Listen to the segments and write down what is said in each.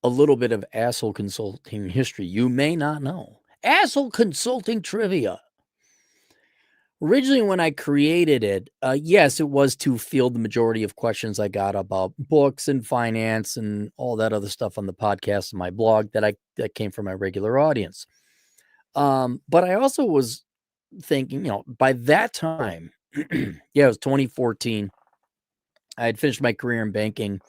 A little bit of asshole consulting history you may not know. Asshole consulting trivia. Originally, when I created it, yes, it was to field the majority of questions I got about books and finance and all that other stuff on the podcast and my blog that came from my regular audience. But I also was thinking, by that time, yeah, it was 2014. I had finished my career in banking,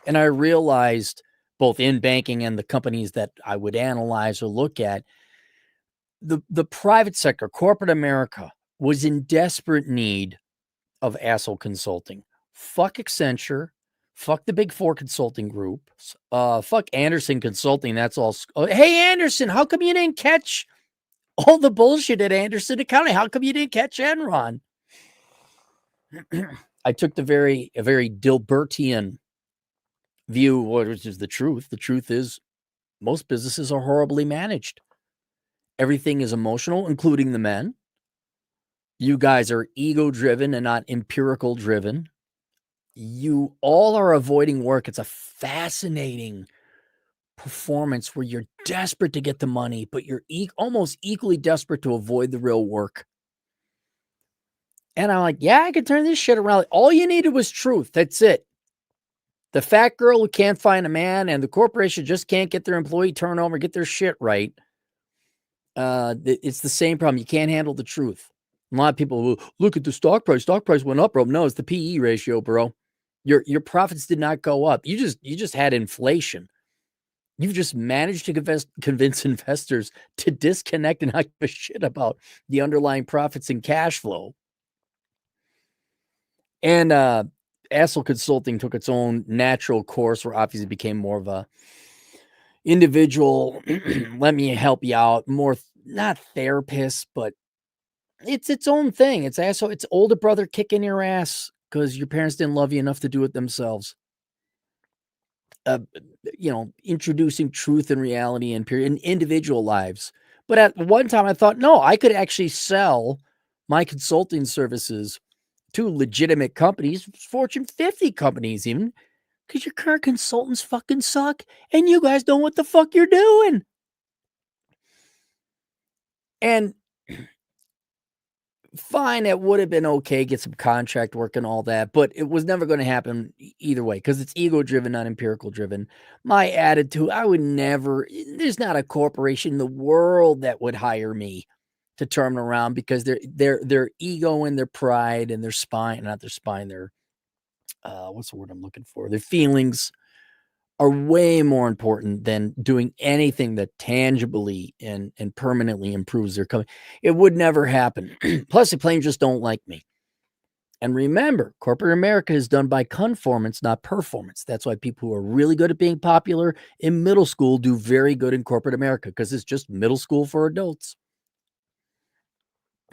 and I realized both in banking and the companies that I would analyze or look at, the private sector, corporate America, was in desperate need of asshole consulting. Fuck Accenture, fuck the big four consulting groups, fuck Anderson Consulting. That's all. Hey, Anderson, how come you didn't catch all the bullshit at Anderson Accounting? How come you didn't catch Enron? I took a very Dilbertian view, which is the truth. The truth is most businesses are horribly managed. Everything is emotional, including the men. You guys are ego-driven and not empirical-driven. You all are avoiding work. It's a fascinating performance where you're desperate to get the money, but you're almost equally desperate to avoid the real work. And I'm like, yeah, I could turn this shit around. All you needed was truth. That's it. The fat girl who can't find a man and the corporation just can't get their employee turnover, get their shit right. It's the same problem. You can't handle the truth. A lot of people will look at the stock price. Stock price went up, bro. No, it's the PE ratio, bro. Your profits did not go up. You just had inflation. You've just managed to convince investors to disconnect and not give a shit about the underlying profits and cash flow. And asshole consulting took its own natural course, where obviously it became more of a individual. Let me help you out. More not therapist, but it's its own thing. It's asshole. It's older brother kicking your ass because your parents didn't love you enough to do it themselves. Introducing truth and reality in individual lives. But at one time I thought, no, I could actually sell my consulting services to legitimate companies, Fortune 50 companies even, because your current consultants fucking suck and you guys know what the fuck you're doing. And fine, it would have been okay, get some contract work and all that, but it was never going to happen either way because it's ego-driven, not empirical-driven. My attitude, I would never, there's not a corporation in the world that would hire me to turn them around because their ego and their pride and their spine, not their spine, their, what's the word I'm looking for? Their feelings are way more important than doing anything that tangibly and permanently improves their company. It would never happen. Plus, the planes just don't like me. And remember, corporate America is done by conformance, not performance. That's why people who are really good at being popular in middle school do very good in corporate America, because it's just middle school for adults.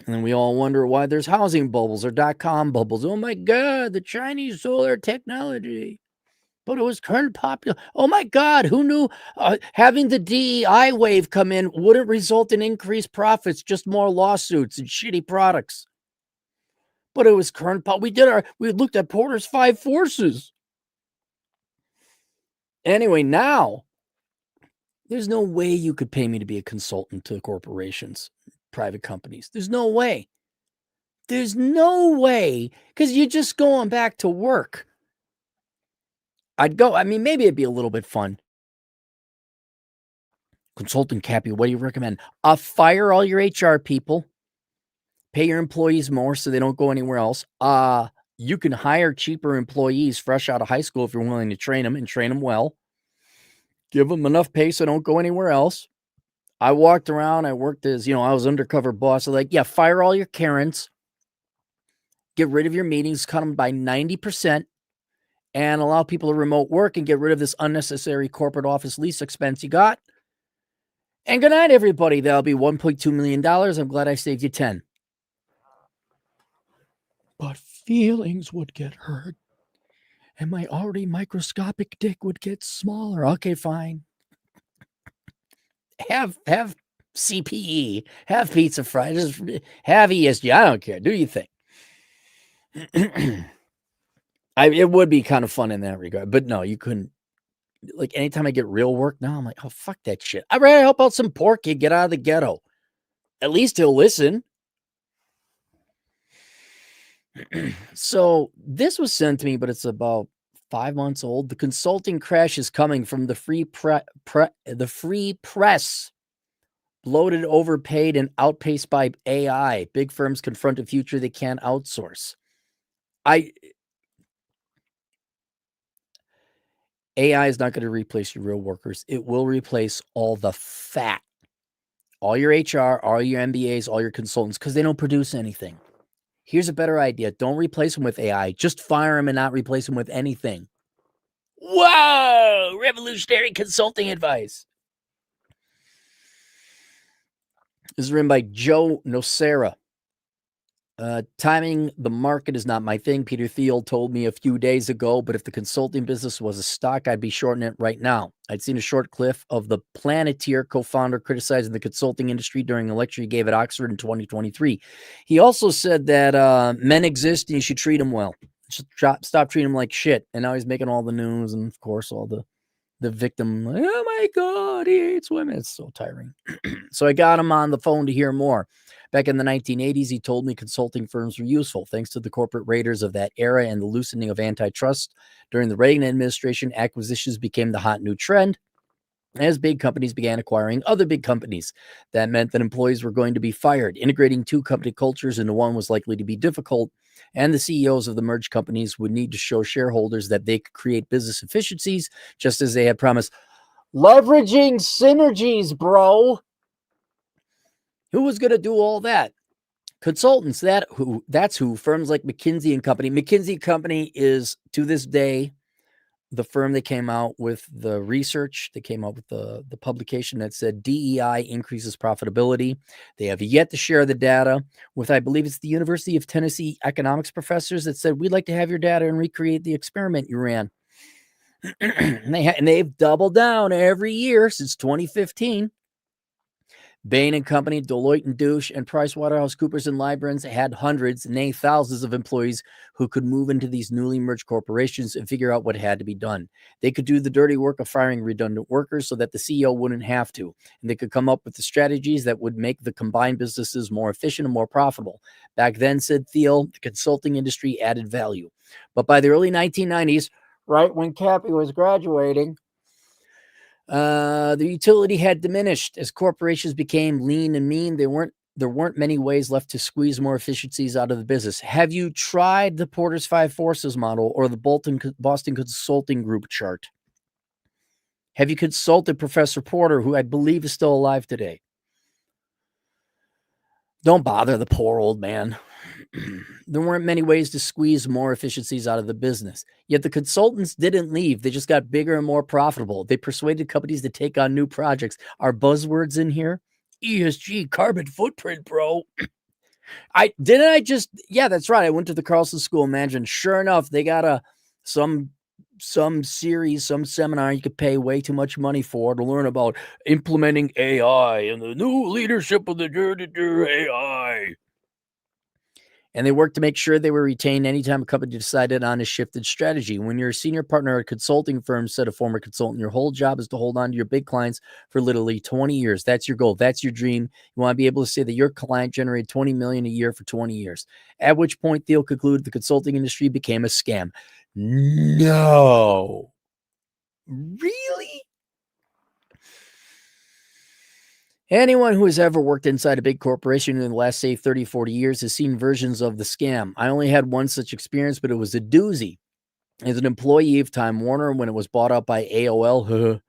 And we all wonder why there's housing bubbles or .com bubbles. Oh my God, the Chinese solar technology. But it was current popular. Oh my God, who knew having the DEI wave come in wouldn't result in increased profits, just more lawsuits and shitty products. But it was current. We looked at Porter's 5 forces. Anyway, now there's no way you could pay me to be a consultant to corporations, private companies. There's no way. There's no way, because you're just going back to work. I'd go. I mean, maybe it'd be a little bit fun. Consultant Cappy, what do you recommend? Fire all your HR people. Pay your employees more so they don't go anywhere else. You can hire cheaper employees fresh out of high school if you're willing to train them and train them well. give them enough pay so don't go anywhere else. I walked around. I worked as, I was undercover boss. So like, yeah, fire all your Karens, get rid of your meetings, cut them by 90%, and allow people to remote work and get rid of this unnecessary corporate office lease expense you got. And good night, everybody. That'll be $1.2 million. I'm glad I saved you 10. But feelings would get hurt, and my already microscopic dick would get smaller. Okay, fine. Have CPE, have pizza fries, have ESG. I don't care. Do you think? It would be kind of fun in that regard, but no, you couldn't. Like anytime I get real work now, I'm like, oh, fuck that shit. I'd rather help out some poor kid get out of the ghetto. At least he'll listen. So this was sent to me, but it's about 5 months old. The consulting crash is coming from the free press. Bloated, overpaid, and outpaced by AI. Big firms confront a future they can't outsource. AI is not going to replace your real workers. It will replace all the fat. All your HR, all your MBAs, all your consultants, because they don't produce anything. Here's a better idea. Don't replace them with AI. Just fire them and not replace them with anything. Whoa! Revolutionary consulting advice. This is written by Joe Nocera. Timing the market is not my thing. Peter Thiel told me a few days ago, but if the consulting business was a stock, I'd be shorting it right now. I'd seen a short clip of the Planeteer co-founder criticizing the consulting industry during a lecture he gave at Oxford in 2023. He also said that men exist and you should treat them well. Stop treating them like shit. And now he's making all the news and, of course, all the victim, oh my God, he hates women. It's so tiring. So I got him on the phone to hear more. Back in the 1980s, he told me consulting firms were useful. Thanks to the corporate raiders of that era and the loosening of antitrust during the Reagan administration, acquisitions became the hot new trend. As big companies began acquiring other big companies, that meant that employees were going to be fired. Integrating two company cultures into one was likely to be difficult, and the CEOs of the merged companies would need to show shareholders that they could create business efficiencies, just as they had promised. Leveraging synergies, bro. Who was going to do all that? Consultants. That's who. Firms like McKinsey and Company. McKinsey Company is, to this day, the firm that came out with the research, they came out with the publication that said DEI increases profitability. They have yet to share the data with, I believe it's the University of Tennessee economics professors that said, we'd like to have your data and recreate the experiment you ran. And they've doubled down every year since 2015. Bain and Company, Deloitte and Douche, and PricewaterhouseCoopers and Librans had hundreds, nay thousands of employees who could move into these newly merged corporations and figure out what had to be done. They could do the dirty work of firing redundant workers so that the CEO wouldn't have to, and they could come up with the strategies that would make the combined businesses more efficient and more profitable. Back then, said Thiel, the consulting industry added value. But by the early 1990s, right when Cappy was graduating, the utility had diminished as corporations became lean and mean. There weren't many ways left to squeeze more efficiencies out of the business. Have you tried the Porter's Five Forces model or the Boston Consulting Group chart? Have you consulted Professor Porter, who I believe is still alive today? Don't bother the poor old man. There weren't many ways to squeeze more efficiencies out of the business. Yet the consultants didn't leave. They just got bigger and more profitable. They persuaded companies to take on new projects. Are buzzwords in here? ESG, carbon footprint, bro. Yeah, that's right. I went to the Carlson School of Management. Sure enough, they got some series, some seminar you could pay way too much money for to learn about implementing AI and the new leadership of the AI. And they worked to make sure they were retained anytime a company decided on a shifted strategy. When you're a senior partner at a consulting firm, said a former consultant, your whole job is to hold on to your big clients for literally 20 years. That's your goal. That's your dream. You want to be able to say that your client generated $20 million a year for 20 years. At which point, Thiel concluded the consulting industry became a scam. No. Really? Anyone who has ever worked inside a big corporation in the last, say, 30, 40 years has seen versions of the scam. I only had one such experience, but it was a doozy. As an employee of Time Warner, when it was bought out by AOL,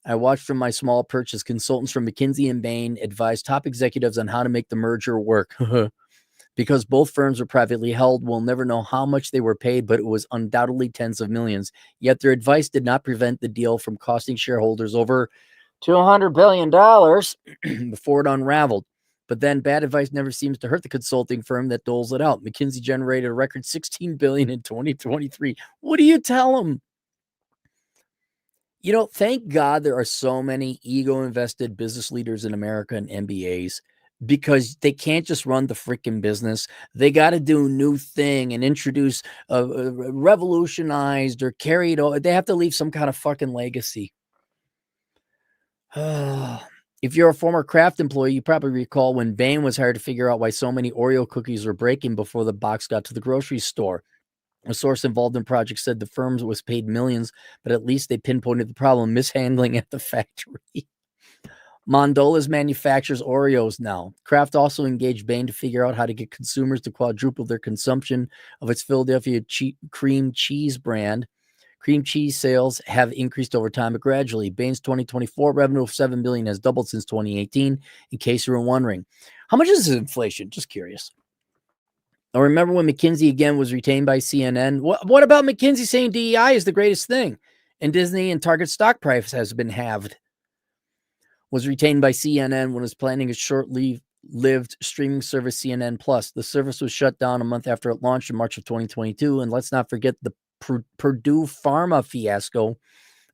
I watched from my small perch as consultants from McKinsey and Bain advised top executives on how to make the merger work. Because both firms are privately held, we'll never know how much they were paid, but it was undoubtedly tens of millions. Yet their advice did not prevent the deal from costing shareholders over $200 billion before it unraveled. But then bad advice never seems to hurt the consulting firm that doles it out. McKinsey generated a record $16 billion in 2023. What do you tell them? Thank God there are so many ego-invested business leaders in America and MBAs, because they can't just run the freaking business. They got to do a new thing and introduce revolutionized or carried over. They have to leave some kind of fucking legacy. If you're a former Kraft employee, you probably recall when Bain was hired to figure out why so many Oreo cookies were breaking before the box got to the grocery store. A source involved in the project said the firm was paid millions, but at least they pinpointed the problem: mishandling at the factory. Mondola's manufactures Oreos now. Kraft also engaged Bain to figure out how to get consumers to quadruple their consumption of its Philadelphia cream cheese brand. Cream cheese sales have increased over time, but gradually. Bain's 2024 revenue of $7 billion has doubled since 2018, in case you were wondering. How much is this inflation? Just curious. I remember when McKinsey again was retained by CNN. What about McKinsey saying DEI is the greatest thing? And Disney and Target stock price has been halved. Was retained by CNN when it was planning a short-lived streaming service, CNN Plus. The service was shut down a month after it launched in March of 2022. And let's not forget the Purdue Pharma fiasco,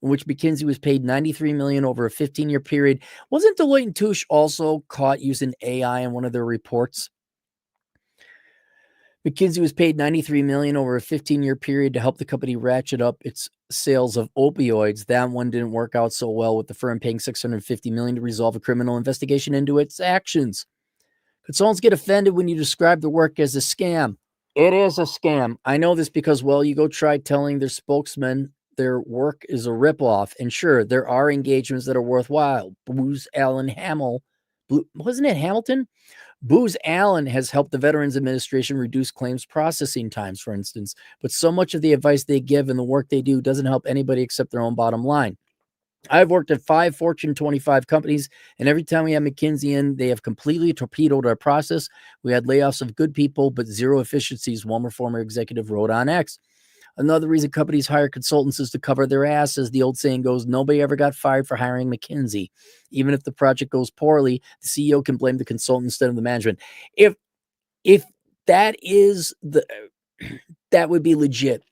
in which McKinsey was paid $93 million over a 15-year period. Wasn't Deloitte & Touche also caught using AI in one of their reports? McKinsey was paid $93 million over a 15-year period to help the company ratchet up its sales of opioids. That one didn't work out so well, with the firm paying $650 million to resolve a criminal investigation into its actions. Consultants get offended when you describe the work as a scam. It is a scam. I know this because, well, you go try telling their spokesman their work is a ripoff. And sure, there are engagements that are worthwhile. Booz Allen Hamilton? Booz Allen has helped the Veterans Administration reduce claims processing times, for instance, but so much of the advice they give and the work they do doesn't help anybody except their own bottom line. I've worked at 5 Fortune 25 companies, and every time we have McKinsey in, they have completely torpedoed our process. We had layoffs of good people, but zero efficiencies, one former executive wrote on X. Another reason companies hire consultants is to cover their ass. As the old saying goes, nobody ever got fired for hiring McKinsey. Even if the project goes poorly, the CEO can blame the consultant instead of the management. If that is that would be legit.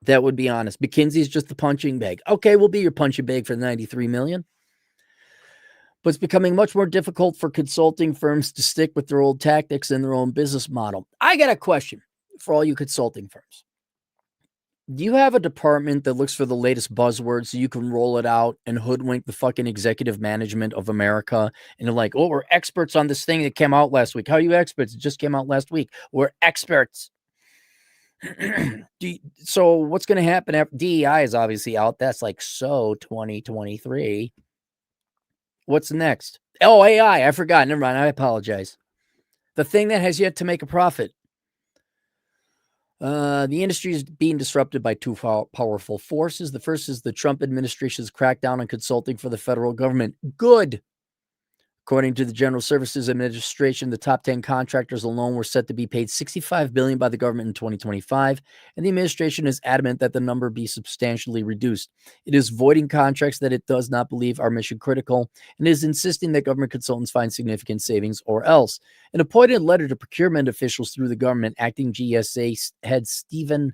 That would be honest. McKinsey's just the punching bag. Okay, we'll be your punching bag for $93 million. But it's becoming much more difficult for consulting firms to stick with their old tactics and their own business model. I got a question for all you consulting firms. Do you have a department that looks for the latest buzzwords so you can roll it out and hoodwink the fucking executive management of America? And they're like, oh, we're experts on this thing that came out last week. How are you experts? It just came out last week. We're experts. So what's going to happen after DEI is obviously out? That's like 2023. What's next? Oh, AI. I forgot. Never mind. I apologize. The thing that has yet to make a profit. The industry is being disrupted by two powerful forces. The first is the Trump administration's crackdown on consulting for the federal government. Good. According to the General Services Administration, the top 10 contractors alone were set to be paid $65 billion by the government in 2025, and the administration is adamant that the number be substantially reduced. It is voiding contracts that it does not believe are mission critical, and is insisting that government consultants find significant savings or else. An appointed letter to procurement officials through the government, acting GSA head Stephen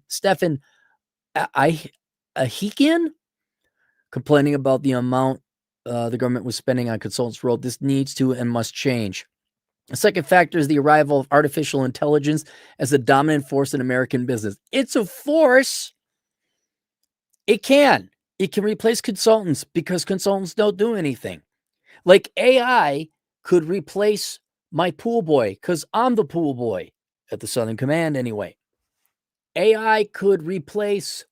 Ahikian, complaining about the amount the government was spending on consultants wrote, this needs to and must change. The second factor is the arrival of artificial intelligence as the dominant force in American business. It's a force. It can replace consultants because consultants don't do anything. Like AI could replace my pool boy because I'm the pool boy at the Southern Command anyway. AI could replace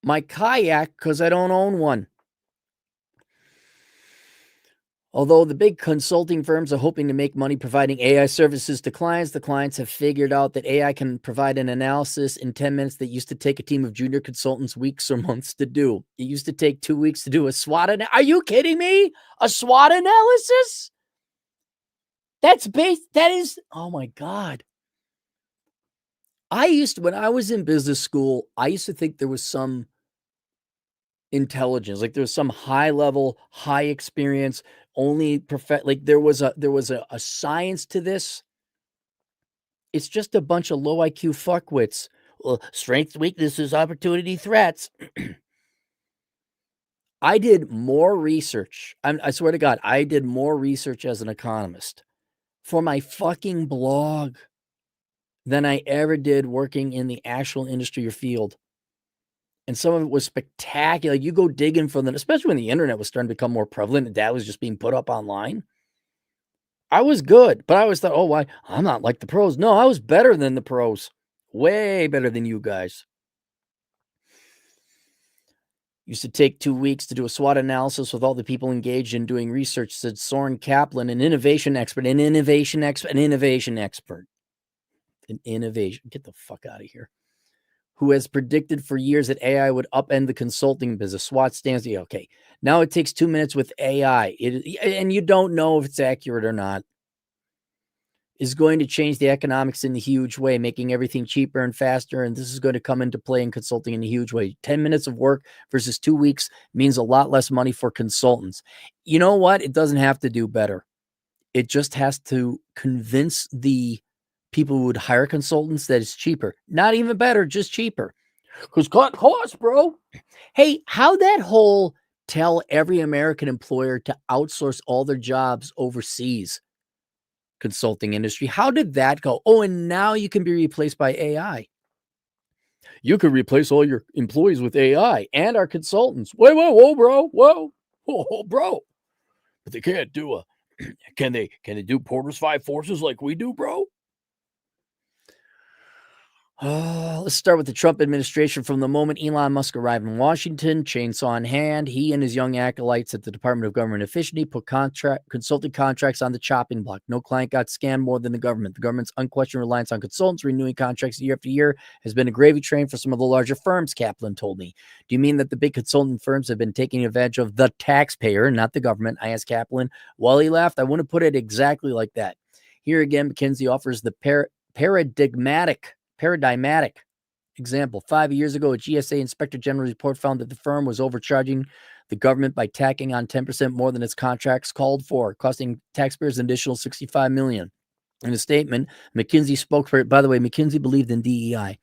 my kayak because I don't own one. Although the big consulting firms are hoping to make money providing AI services to clients, the clients have figured out that AI can provide an analysis in 10 minutes that used to take a team of junior consultants weeks or months to do. It used to take 2 weeks to do a SWOT analysis. Are you kidding me? A SWOT analysis? That is, oh my God. When I was in business school, I used to think there was some intelligence, like there was some high level, high experience, only like there was a science to this. It's just a bunch of low IQ fuckwits. Well, strengths, weaknesses, opportunity, threats. I did more research. I swear to God, I did more research as an economist for my fucking blog than I ever did working in the actual industry or field. And some of it was spectacular. You go digging for them, especially when the internet was starting to become more prevalent and that was just being put up online. I was good, but I always thought, oh, why? I'm not like the pros. No, I was better than the pros. Way better than you guys. Used to take 2 weeks to do a SWOT analysis with all the people engaged in doing research, said Soren Kaplan, an innovation expert. Get the fuck out of here. Who has predicted for years that AI would upend the consulting business. SWOT stands. Okay. Now it takes 2 minutes with AI. And you don't know if it's accurate or not. Is going to change the economics in a huge way, making everything cheaper and faster. And this is going to come into play in consulting in a huge way. 10 minutes of work versus 2 weeks means a lot less money for consultants. You know what? It doesn't have to do better. It just has to convince the people who would hire consultants that it's cheaper. Not even better, just cheaper. Because cut costs, bro. Hey, how'd that whole tell every American employer to outsource all their jobs overseas consulting industry, how did that go? Oh, and now you can be replaced by AI. You could replace all your employees with AI and our consultants. Whoa, bro. Whoa, bro. But they can't do can they do Porter's 5 forces like we do, bro? Let's start with the Trump administration. From the moment Elon Musk arrived in Washington, chainsaw in hand, he and his young acolytes at the Department of Government Efficiency put consulting contracts on the chopping block. No client got scammed more than the government. The government's unquestioned reliance on consultants renewing contracts year after year has been a gravy train for some of the larger firms, Kaplan told me. Do you mean that the big consultant firms have been taking advantage of the taxpayer, not the government? I asked Kaplan. While he laughed, I wouldn't put it exactly like that. Here again, McKinsey offers the paradigmatic example. 5 years ago, a GSA Inspector General's report found that the firm was overcharging the government by tacking on 10% more than its contracts called for, costing taxpayers an additional $65 million. In a statement, McKinsey spokesperson, by the way, McKinsey believed in DEI,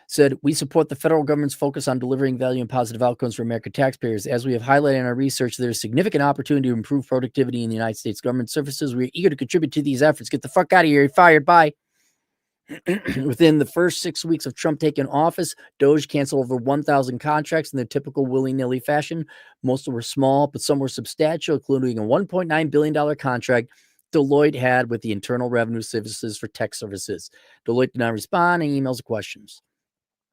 said, we support the federal government's focus on delivering value and positive outcomes for American taxpayers. As we have highlighted in our research, there is significant opportunity to improve productivity in the United States government services. We're eager to contribute to these efforts. Get the fuck out of here. You're fired. Bye. Within the first 6 weeks of Trump taking office, Doge canceled over 1,000 contracts in their typical willy-nilly fashion. Most were small, but some were substantial, including a $1.9 billion contract Deloitte had with the Internal Revenue Services for tech services. Deloitte did not respond to emails or questions.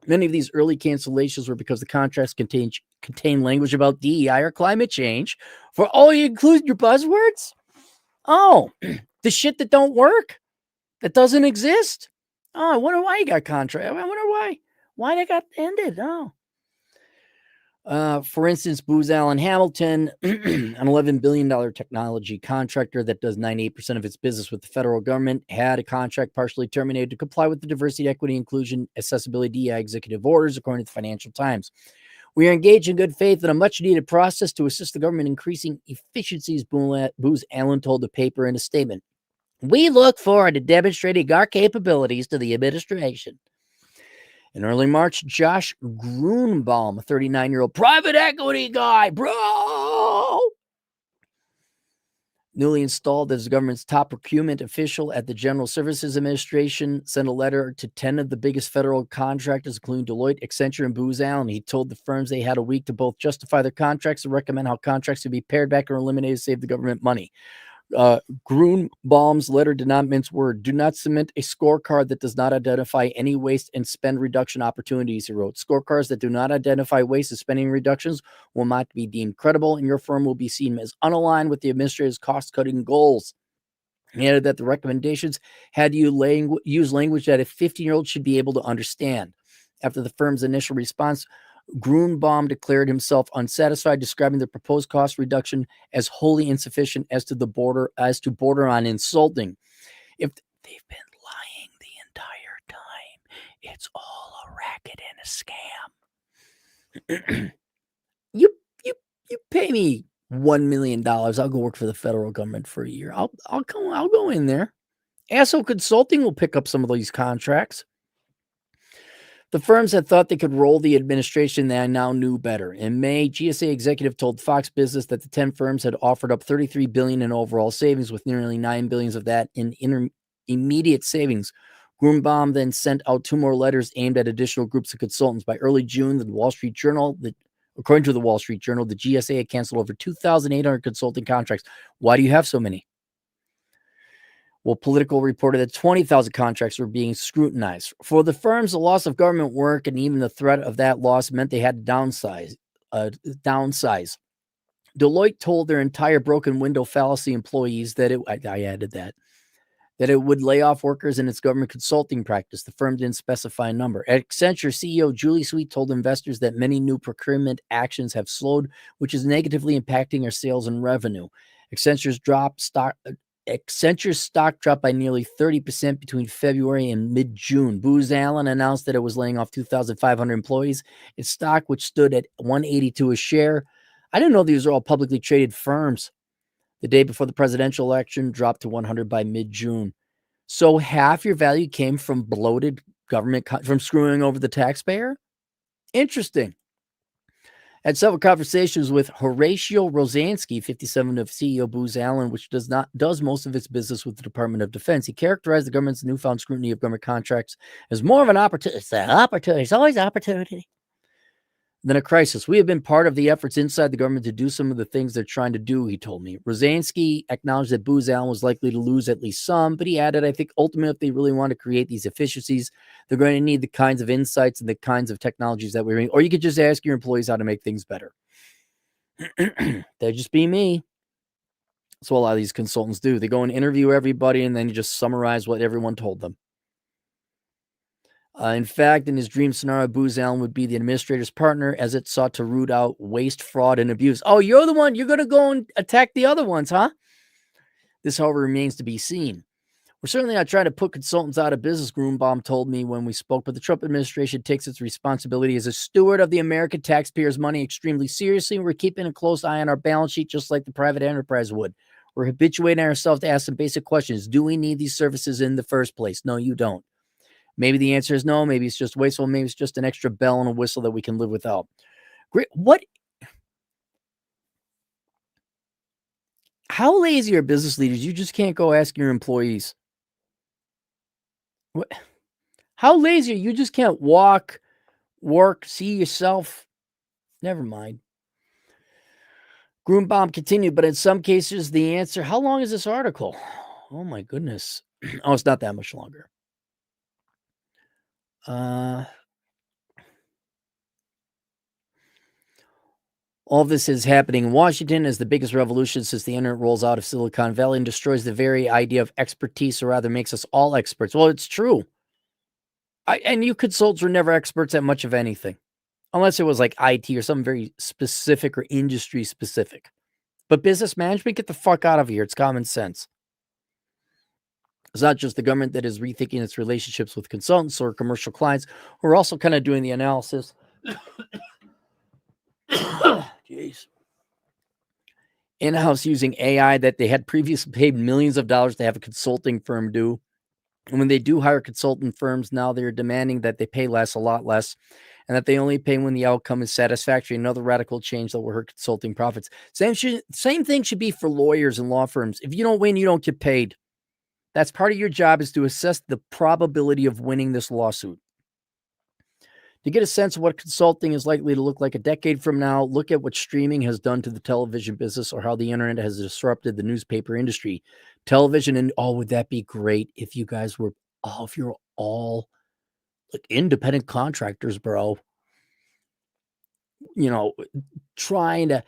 Many of these early cancellations were because the contracts contain language about DEI or climate change. You include your buzzwords? Oh, the shit that don't work? That doesn't exist? Oh, I wonder why you got contract. I wonder why they got ended. Oh. For instance, Booz Allen Hamilton, an $11 billion technology contractor that does 98% of its business with the federal government, had a contract partially terminated to comply with the diversity, equity, inclusion, accessibility, DEI executive orders, according to the Financial Times. We are engaged in good faith in a much-needed process to assist the government in increasing efficiencies, Booz Allen told the paper in a statement. We look forward to demonstrating our capabilities to the administration. In early March, Josh Grunbaum, a 39-year-old private equity guy, bro, newly installed as the government's top procurement official at the General Services Administration, sent a letter to 10 of the biggest federal contractors, including Deloitte, Accenture, and Booz Allen. He told the firms they had a week to both justify their contracts and recommend how contracts could be pared back or eliminated to save the government money. Grunbaum's letter did not mince word. Do not submit a scorecard that does not identify any waste and spend reduction opportunities, he wrote. Scorecards that do not identify waste and spending reductions will not be deemed credible, and your firm will be seen as unaligned with the administrator's cost-cutting goals. He added that the recommendations had to use language that a 15-year-old should be able to understand. After the firm's initial response, Grunbaum declared himself unsatisfied, describing the proposed cost reduction as wholly insufficient as to border on insulting. If they've been lying the entire time, it's all a racket and a scam. you pay me $1 million. I'll go work for the federal government for a year. I'll go in there. Asshole Consulting will pick up some of these contracts. The firms had thought they could roll the administration they now knew better. In May, GSA executive told Fox Business that the 10 firms had offered up $33 billion in overall savings, with nearly $9 billion of that in immediate savings. Grunbaum then sent out 2 more letters aimed at additional groups of consultants. By early June, according to the Wall Street Journal, the GSA had canceled over 2,800 consulting contracts. Why do you have so many? Well, Politico reported that 20,000 contracts were being scrutinized. For the firms, the loss of government work and even the threat of that loss meant they had to downsize. Deloitte told their entire broken window fallacy employees that it would lay off workers in its government consulting practice. The firm didn't specify a number. Accenture CEO Julie Sweet told investors that many new procurement actions have slowed, which is negatively impacting their sales and revenue. Accenture's stock dropped by nearly 30% between February and mid-June. Booz Allen announced that it was laying off 2,500 employees. Its stock, which stood at $182 a share. I didn't know these were all publicly traded firms. The day before the presidential election, dropped to 100 by mid-June. So half your value came from bloated government, from screwing over the taxpayer? Interesting. Had several conversations with Horatio Rosansky, 57, of CEO Booz Allen, which does most of its business with the Department of Defense. He characterized the government's newfound scrutiny of government contracts as more of an opportunity. It's an opportunity. It's always opportunity. Than a crisis. We have been part of the efforts inside the government to do some of the things they're trying to do, he told me. Rosansky acknowledged that Booz Allen was likely to lose at least some, but he added, I think ultimately if they really want to create these efficiencies, they're going to need the kinds of insights and the kinds of technologies that we're doing. Or you could just ask your employees how to make things better. That'd just be me. That's what a lot of these consultants do. They go and interview everybody and then you just summarize what everyone told them. In fact, in his dream scenario, Booz Allen would be the administrator's partner as it sought to root out waste, fraud, and abuse. Oh, you're the one. You're going to go and attack the other ones, huh? This, however, remains to be seen. We're certainly not trying to put consultants out of business, Grunbaum told me when we spoke, but the Trump administration takes its responsibility as a steward of the American taxpayers' money extremely seriously. We're keeping a close eye on our balance sheet, just like the private enterprise would. We're habituating ourselves to ask some basic questions. Do we need these services in the first place? No, you don't. Maybe the answer is no. Maybe it's just wasteful. Maybe it's just an extra bell and a whistle that we can live without. Great. What? How lazy are business leaders? You just can't go ask your employees. What? How lazy are you? You just can't walk, work, see yourself. Never mind. Grunbaum continued, but in some cases, the answer, how long is this article? Oh, my goodness. Oh, it's not that much longer. All this is happening in Washington as the biggest revolution since the internet rolls out of Silicon Valley and destroys the very idea of expertise, or rather makes us all experts. Well, it's true. And you consultants were never experts at much of anything, unless it was like IT or something very specific or industry specific. But business management, get the fuck out of here. It's common sense. It's not just the government that is rethinking its relationships with consultants or commercial clients who are also kind of doing the analysis. Jeez. In-house using AI that they had previously paid millions of dollars to have a consulting firm do. And when they do hire consultant firms, now they're demanding that they pay less, a lot less, and that they only pay when the outcome is satisfactory. Another radical change that will hurt consulting profits. Same thing should be for lawyers and law firms. If you don't win, you don't get paid. That's part of your job, is to assess the probability of winning this lawsuit. To get a sense of what consulting is likely to look like a decade from now, look at what streaming has done to the television business or how the internet has disrupted the newspaper industry. Television and would that be great if you guys were if you're all like independent contractors, bro. You know, trying to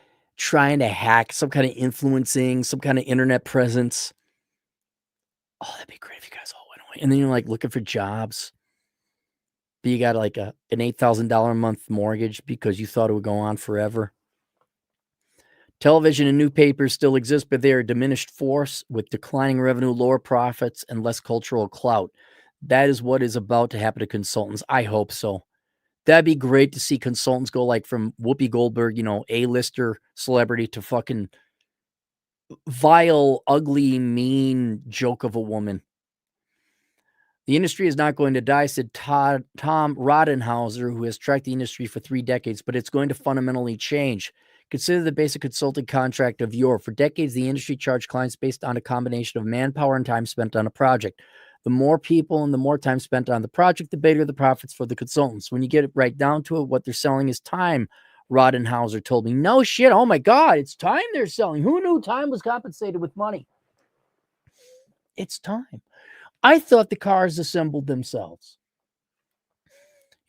hack some kind of influencing, some kind of internet presence. Oh, that'd be great if you guys all went away. And then you're like looking for jobs. But you got like an $8,000 a month mortgage because you thought it would go on forever. Television and newspapers still exist, but they are a diminished force with declining revenue, lower profits, and less cultural clout. That is what is about to happen to consultants. I hope so. That'd be great to see consultants go like from Whoopi Goldberg, A-lister celebrity to fucking vile, ugly, mean joke of a woman. The industry is not going to die, said Tom Rodenhauser, who has tracked the industry for 3 decades, but it's going to fundamentally change. Consider the basic consulting contract of yore. For decades, the industry charged clients based on a combination of manpower and time spent on a project. The more people and the more time spent on the project, the bigger the profits for the consultants. When you get it right down to it, what they're selling is time, Rodenhauser told me. No shit. Oh my God, it's time they're selling. Who knew time was compensated with money? It's time. I thought the cars assembled themselves.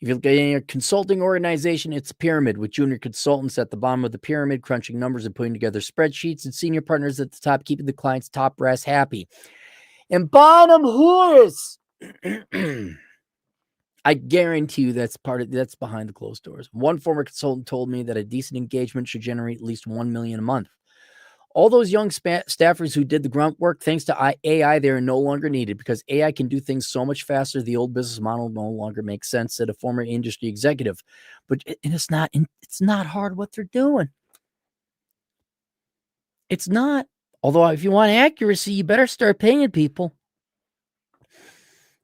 If you look at a consulting organization, it's a pyramid with junior consultants at the bottom of the pyramid, crunching numbers and putting together spreadsheets, and senior partners at the top, keeping the client's top brass happy. And bottom whores. I guarantee you that's behind the closed doors. One former consultant told me that a decent engagement should generate at least $1 million a month. All those young staffers who did the grunt work, thanks to AI, they are no longer needed because AI can do things so much faster. The old business model no longer makes sense, said a former industry executive. But it's not hard what they're doing. It's not. Although if you want accuracy, you better start paying people.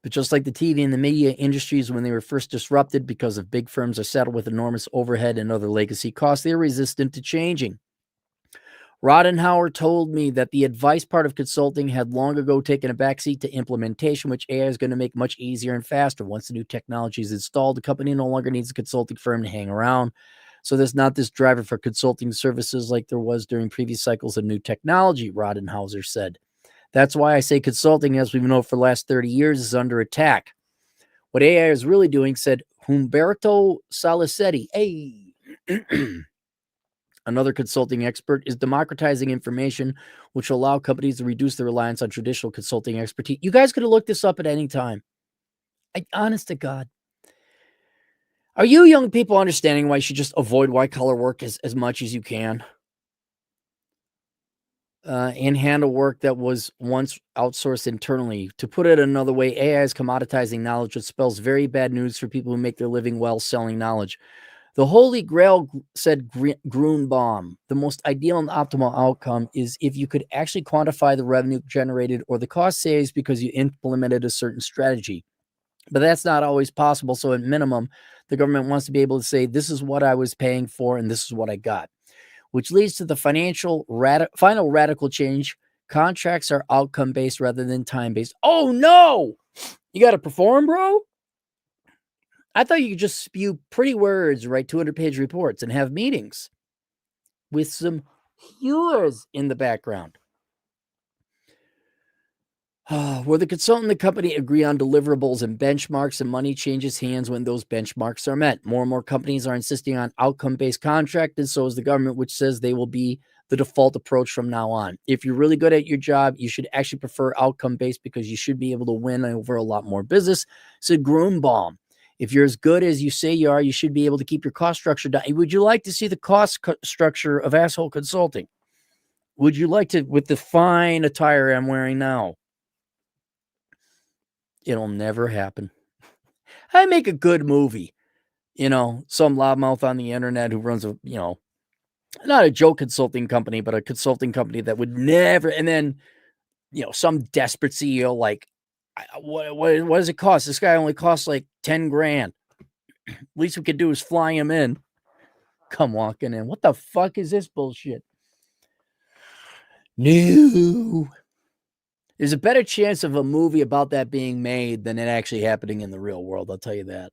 But just like the TV and the media industries, when they were first disrupted because of big firms are saddled with enormous overhead and other legacy costs, they are resistant to changing. Rodenhauer told me that the advice part of consulting had long ago taken a backseat to implementation, which AI is going to make much easier and faster. Once the new technology is installed, the company no longer needs a consulting firm to hang around. So there's not this driver for consulting services like there was during previous cycles of new technology, Rodenhauser said. That's why I say consulting, as we've known for the last 30 years, is under attack. What AI is really doing, said Humberto Salicetti, another consulting expert, is democratizing information, which will allow companies to reduce their reliance on traditional consulting expertise. You guys could have looked this up at any time. Honest to God. Are you young people understanding why you should just avoid white-collar work as much as you can? And handle work that was once outsourced internally. To put it another way, AI is commoditizing knowledge, which spells very bad news for people who make their living well selling knowledge. The Holy Grail, said Grunbaum, the most ideal and optimal outcome is if you could actually quantify the revenue generated or the cost saves because you implemented a certain strategy. But that's not always possible. So at minimum, the government wants to be able to say, this is what I was paying for and this is what I got, which leads to the final radical change. Contracts are outcome-based rather than time-based. Oh, no! You got to perform, bro? I thought you could just spew pretty words, write 200-page reports, and have meetings with some healers in the background. Where the consultant and the company agree on deliverables and benchmarks, and money changes hands when those benchmarks are met. More and more companies are insisting on outcome-based contract, and so is the government, which says they will be the default approach from now on. If you're really good at your job, you should actually prefer outcome-based because you should be able to win over a lot more business, said Grunbaum. If you're as good as you say you are, you should be able to keep your cost structure down. Would you like to see the cost structure of asshole consulting? Would you like to, with the fine attire I'm wearing now? It'll never happen. I make a good movie. Some loudmouth on the internet who runs a, not a joke consulting company, but a consulting company that would never, and then, some desperate CEO like, what does it cost? This guy only costs like 10 grand. Least we could do is fly him in. Come walking in. What the fuck is this bullshit? No. There's a better chance of a movie about that being made than it actually happening in the real world. I'll tell you that.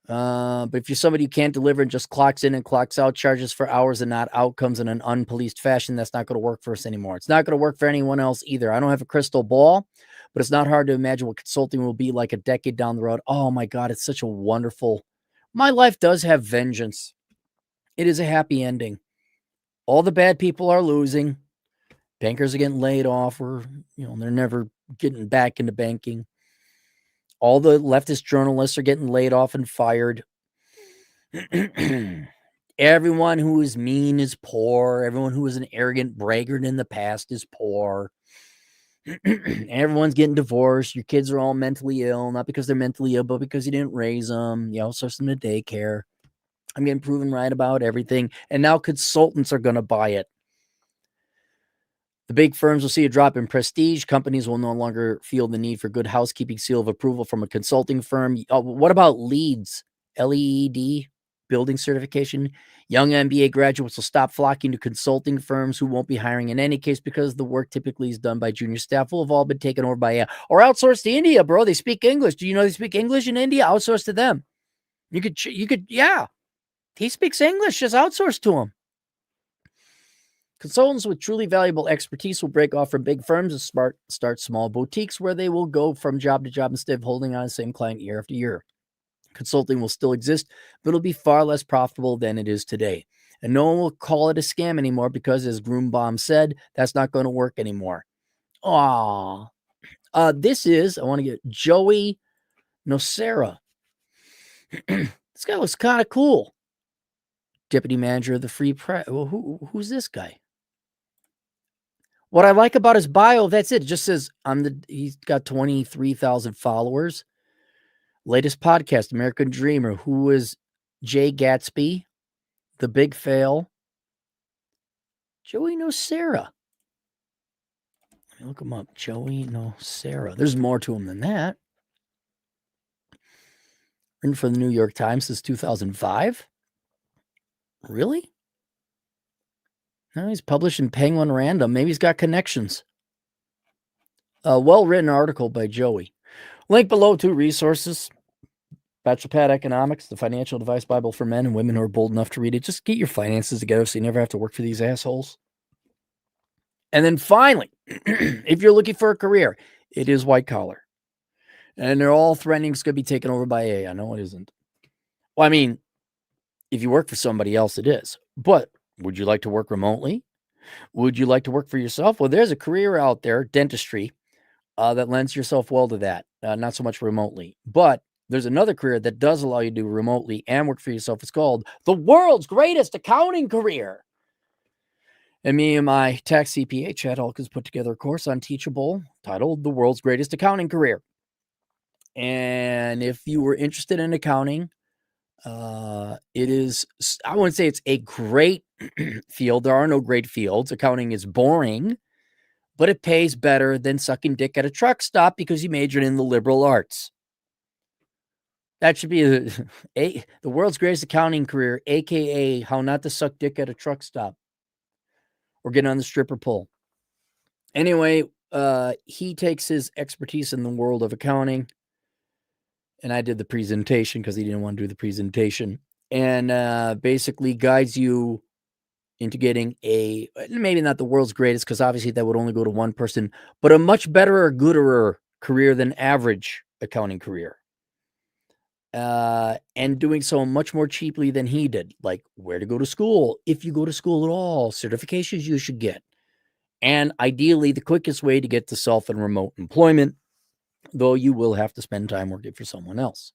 But if you're somebody who can't deliver and just clocks in and clocks out, charges for hours and not outcomes in an unpoliced fashion, that's not going to work for us anymore. It's not going to work for anyone else either. I don't have a crystal ball, but it's not hard to imagine what consulting will be like a decade down the road. Oh my God, it's such a wonderful. My life does have vengeance. It is a happy ending. All the bad people are losing. Bankers are getting laid off, or they're never getting back into banking. All the leftist journalists are getting laid off and fired. Everyone who is mean is poor. Everyone who is an arrogant braggart in the past is poor. Everyone's getting divorced. Your kids are all mentally ill, not because they're mentally ill, but because you didn't raise them. You outsourced them to daycare. I'm getting proven right about everything. And now consultants are going to buy it. The big firms will see a drop in prestige. Companies will no longer feel the need for good housekeeping seal of approval from a consulting firm. What about LEED? LEED, building certification. Young MBA graduates will stop flocking to consulting firms who won't be hiring in any case because the work typically is done by junior staff will have all been taken over by AI or outsourced to India, bro. They speak English. Do you know they speak English in India? Outsource to them. You could, yeah. He speaks English. Just outsource to him. Consultants with truly valuable expertise will break off from big firms and start small boutiques where they will go from job to job instead of holding on the same client year after year. Consulting will still exist, but it'll be far less profitable than it is today. And no one will call it a scam anymore because, as Groombaum said, that's not going to work anymore. Aww. This is, I want to get Joey Nocera. This guy looks kind of cool. Deputy manager of the Free Press. Well, who's this guy? What I like about his bio, that's it. It just says he's got 23,000 followers. Latest podcast, American Dreamer. Who is Jay Gatsby? The Big Fail. Joey Nocera. Let me look him up. Joey Nocera. There's more to him than that. Written for the New York Times since 2005. Really? No, he's published in Penguin Random. Maybe he's got connections. A well-written article by Joey. Link below to resources. Bachelor Economics, the Financial Advice Bible for men and women who are bold enough to read it. Just get your finances together so you never have to work for these assholes. And then finally, if you're looking for a career, it is white collar. And they're all threatening it's going to be taken over by AI. No, it isn't. Well, I mean, if you work for somebody else, it is. But would you like to work remotely? Would you like to work for yourself? Well, there's a career out there, dentistry, that lends yourself well to that. Not so much remotely. But there's another career that does allow you to do remotely and work for yourself. It's called the world's greatest accounting career. And me and my tax CPA, Chad Hulk, put together a course on Teachable titled The World's Greatest Accounting Career. And if you were interested in accounting, it is, I wouldn't say it's a great field. There are no great fields. Accounting is boring, but it pays better than sucking dick at a truck stop because you majored in the liberal arts. That should be the world's greatest accounting career, a.k.a. how not to suck dick at a truck stop or get on the stripper pole. Anyway, he takes his expertise in the world of accounting, and I did the presentation because he didn't want to do the presentation, and basically guides you into getting maybe not the world's greatest, because obviously that would only go to one person, but a much better or gooder career than average accounting career. And doing so much more cheaply than he did, like where to go to school, if you go to school at all, certifications you should get, and ideally the quickest way to get to self and remote employment, though you will have to spend time working for someone else.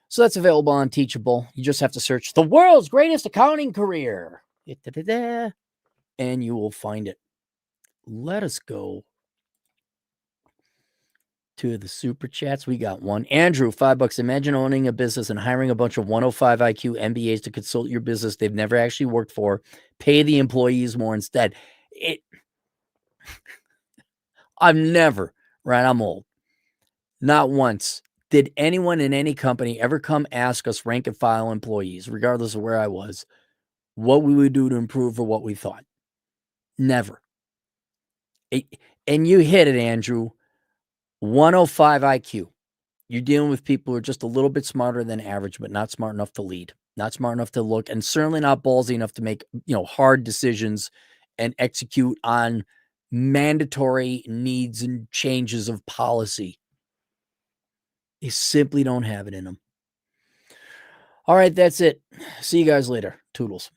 So that's available on Teachable. You just have to search the world's greatest accounting career, and you will find it. Let us go to the super chats. We got one. Andrew, $5. Imagine owning a business and hiring a bunch of 105 IQ MBAs to consult your business they've never actually worked for. Pay the employees more instead. I've never, right? I'm old. Not once did anyone in any company ever come ask us rank and file employees, regardless of where I was, what we would do to improve or what we thought. Never. And you hit it, Andrew. 105 IQ. You're dealing with people who are just a little bit smarter than average, but not smart enough to lead, not smart enough to look, and certainly not ballsy enough to make, hard decisions and execute on mandatory needs and changes of policy. They simply don't have it in them. All right, that's it. See you guys later. Toodles.